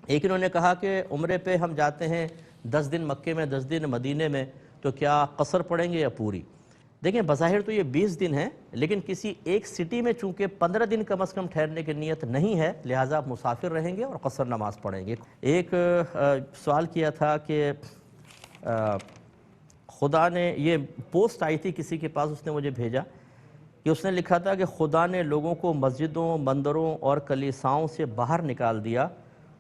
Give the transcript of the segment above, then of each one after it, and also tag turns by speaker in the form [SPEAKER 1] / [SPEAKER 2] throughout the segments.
[SPEAKER 1] ایک انہوں نے کہا کہ عمرے پہ ہم جاتے ہیں 10 دن مکے میں 10 دن مدینے میں، تو کیا قصر پڑیں گے یا پوری؟ دیکھیں بظاہر تو یہ 20 دن ہیں، لیکن کسی ایک سٹی میں چونکہ 15 دن کم از کم ٹھہرنے کی نیت نہیں ہے، لہٰذا آپ مسافر رہیں گے اور قصر نماز پڑھیں گے۔ ایک سوال کیا تھا کہ خدا نے، یہ پوسٹ آئی تھی کسی کے پاس، اس نے مجھے بھیجا کہ اس نے لکھا تھا کہ خدا نے لوگوں کو مسجدوں، مندروں اور کلیساؤں سے باہر نکال دیا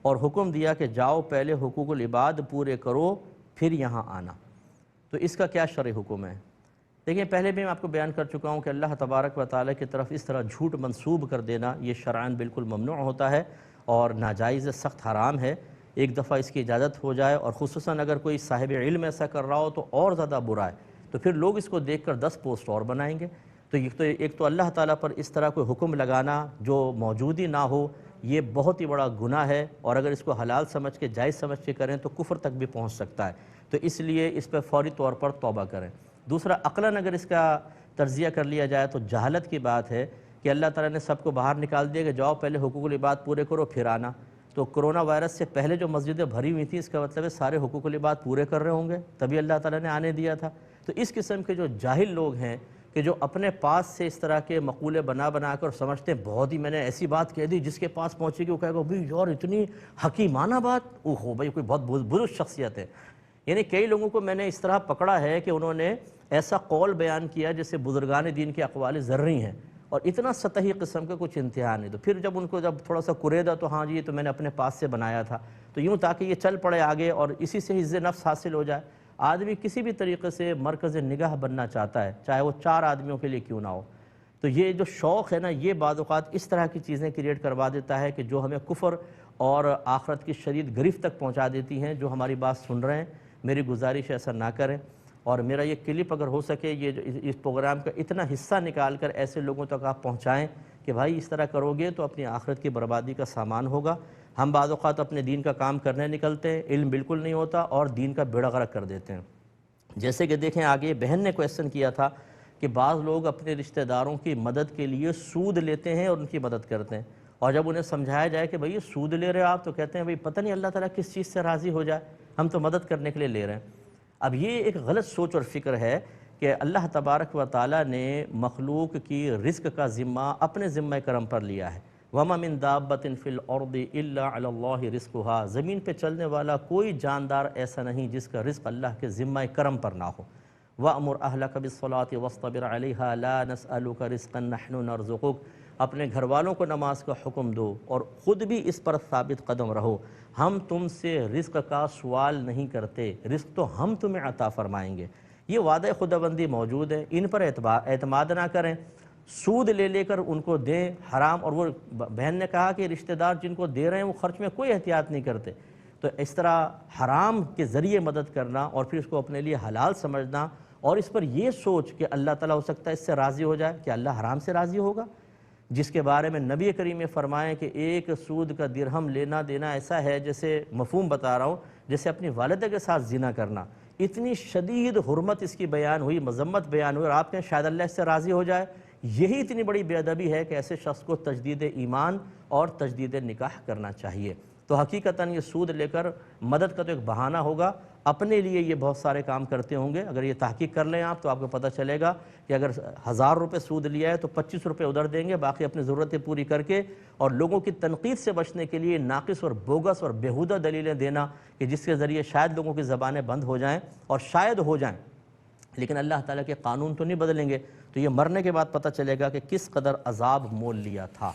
[SPEAKER 1] اور حکم دیا کہ جاؤ پہلے حقوق العباد پورے کرو پھر یہاں آنا، تو اس کا کیا شرعی حکم ہے؟ دیکھیں پہلے بھی میں آپ کو بیان کر چکا ہوں کہ اللہ تبارک و تعالیٰ کی طرف اس طرح جھوٹ منسوب کر دینا یہ شرعاً بالکل ممنوع ہوتا ہے اور ناجائز سخت حرام ہے۔ ایک دفعہ اس کی اجازت ہو جائے، اور خصوصاً اگر کوئی صاحب علم ایسا کر رہا ہو تو اور زیادہ برا ہے، تو پھر لوگ اس کو دیکھ کر 10 پوسٹ اور بنائیں گے۔ تو ایک تو اللہ تعالیٰ پر اس طرح کوئی حکم لگانا جو موجود ہی نہ ہو، یہ بہت ہی بڑا گناہ ہے، اور اگر اس کو حلال سمجھ کے، جائز سمجھ کے کریں تو کفر تک بھی پہنچ سکتا ہے، تو اس لیے اس پہ فوری طور پر توبہ کریں۔ دوسرا، عقلاً اگر اس کا تجزیہ کر لیا جائے تو جہالت کی بات ہے کہ اللہ تعالیٰ نے سب کو باہر نکال دیا کہ جاؤ پہلے حقوق العباد پورے کرو پھر آنا، تو کرونا وائرس سے پہلے جو مسجدیں بھری ہوئی تھیں، اس کا مطلب ہے سارے حقوق العباد پورے کر رہے ہوں گے، تبھی اللہ تعالیٰ نے آنے دیا تھا۔ تو اس قسم کے جو جاہل لوگ ہیں کہ جو اپنے پاس سے اس طرح کے مقولے بنا کر سمجھتے ہیں بہت ہی میں نے ایسی بات کہہ دی، جس کے پاس پہنچے گی وہ کہے گا بھئی یار اتنی حکیمانہ بات، اوہو بھئی کوئی بہت بزرگ شخصیت ہے۔ یعنی کئی لوگوں کو میں نے اس طرح پکڑا ہے کہ انہوں نے ایسا قول بیان کیا جیسے بزرگان دین کے اقوال ذرری ہیں، اور اتنا سطحی قسم کا کچھ انتہا نہیں۔ تو پھر جب ان کو تھوڑا سا کریدا تو ہاں جی یہ تو میں نے اپنے پاس سے بنایا تھا، تو یوں تاکہ یہ چل پڑے آگے اور اسی سے عزت نفس حاصل ہو جائے۔ آدمی کسی بھی طریقے سے مرکز نگاہ بننا چاہتا ہے، چاہے وہ 4 آدمیوں کے لیے کیوں نہ ہو، تو یہ جو شوق ہے نا، یہ بعض اوقات اس طرح کی چیزیں کریٹ کروا دیتا ہے کہ جو ہمیں کفر اور آخرت کی شدید گرفت تک پہنچا دیتی ہیں۔ جو ہماری بات سن رہے ہیں، میری گزارش ایسا نہ کریں، اور میرا یہ کلپ اگر ہو سکے یہ جو اس پروگرام کا اتنا حصہ نکال کر ایسے لوگوں تک آپ پہنچائیں کہ بھائی اس طرح کرو گے تو اپنی آخرت کی بربادی کا سامان ہوگا۔ ہم بعض اوقات اپنے دین کا کام کرنے نکلتے ہیں، علم بالکل نہیں ہوتا اور دین کا بیڑا غرق کر دیتے ہیں۔ جیسے کہ دیکھیں آگے بہن نے کویسچن کیا تھا کہ بعض لوگ اپنے رشتہ داروں کی مدد کے لیے سود لیتے ہیں اور ان کی مدد کرتے ہیں، اور جب انہیں سمجھایا جائے کہ بھئی یہ سود لے رہے آپ، تو کہتے ہیں بھئی پتہ نہیں اللہ تعالیٰ کس چیز سے راضی ہو جائے، ہم تو مدد کرنے کے لیے لے رہے ہیں۔ اب یہ ایک غلط سوچ اور فکر ہے کہ اللہ تبارک و تعالیٰ نے مخلوق کی رزق کا ذمہ اپنے ذمہ کرم پر لیا ہے۔ وَمَا مِن دَابَّةٍ فِي الْأَرْضِ إِلَّا عَلَى اللَّهِ رِزْقُهَا، زمین پہ چلنے والا کوئی جاندار ایسا نہیں جس کا رزق اللہ کے ذمہ کرم پر نہ ہو۔ وَأْمُرْ أَهْلَكَ بِالصَّلَاةِ وَاصْطَبِرْ عَلَيْهَا لَا نَسْأَلُكَ رِزْقًا نَحْنُ نَرْزُقُكَ، اپنے گھر والوں کو نماز کا حکم دو اور خود بھی اس پر ثابت قدم رہو، ہم تم سے رزق کا سوال نہیں کرتے، رزق تو ہم تمہیں عطا فرمائیں گے۔ یہ وعدہ خداوندی موجود ہے، ان پر اعتماد نہ کریں، سود لے کر ان کو دیں حرام۔ اور وہ بہن نے کہا کہ رشتہ دار جن کو دے رہے ہیں وہ خرچ میں کوئی احتیاط نہیں کرتے، تو اس طرح حرام کے ذریعے مدد کرنا اور پھر اس کو اپنے لیے حلال سمجھنا، اور اس پر یہ سوچ کہ اللہ تعالیٰ ہو سکتا ہے اس سے راضی ہو جائے، کہ اللہ حرام سے راضی ہوگا، جس کے بارے میں نبی کریم نے فرمائے کہ ایک سود کا درہم لینا دینا ایسا ہے، جیسے مفہوم بتا رہا ہوں، جیسے اپنی والدہ کے ساتھ زنا کرنا۔ اتنی شدید حرمت اس کی بیان ہوئی، مذمت بیان ہوئی، اور آپ نے شاید اللہ اس سے راضی ہو جائے۔ یہی اتنی بڑی بے ادبی ہے کہ ایسے شخص کو تجدید ایمان اور تجدید نکاح کرنا چاہیے۔ تو حقیقتاً یہ سود لے کر مدد کا تو ایک بہانہ ہوگا، اپنے لیے یہ بہت سارے کام کرتے ہوں گے۔ اگر یہ تحقیق کر لیں آپ تو آپ کو پتہ چلے گا کہ اگر 1000 روپے سود لیا ہے تو 25 روپے ادھر دیں گے، باقی اپنی ضرورتیں پوری کر کے، اور لوگوں کی تنقید سے بچنے کے لیے ناقص اور بوگس اور بیہودہ دلیلیں دینا کہ جس کے ذریعے شاید لوگوں کی زبانیں بند ہو جائیں، اور شاید ہو جائیں، لیکن اللہ تعالیٰ کے قانون تو نہیں بدلیں گے۔ تو یہ مرنے کے بعد پتہ چلے گا کہ کس قدر عذاب مول لیا تھا۔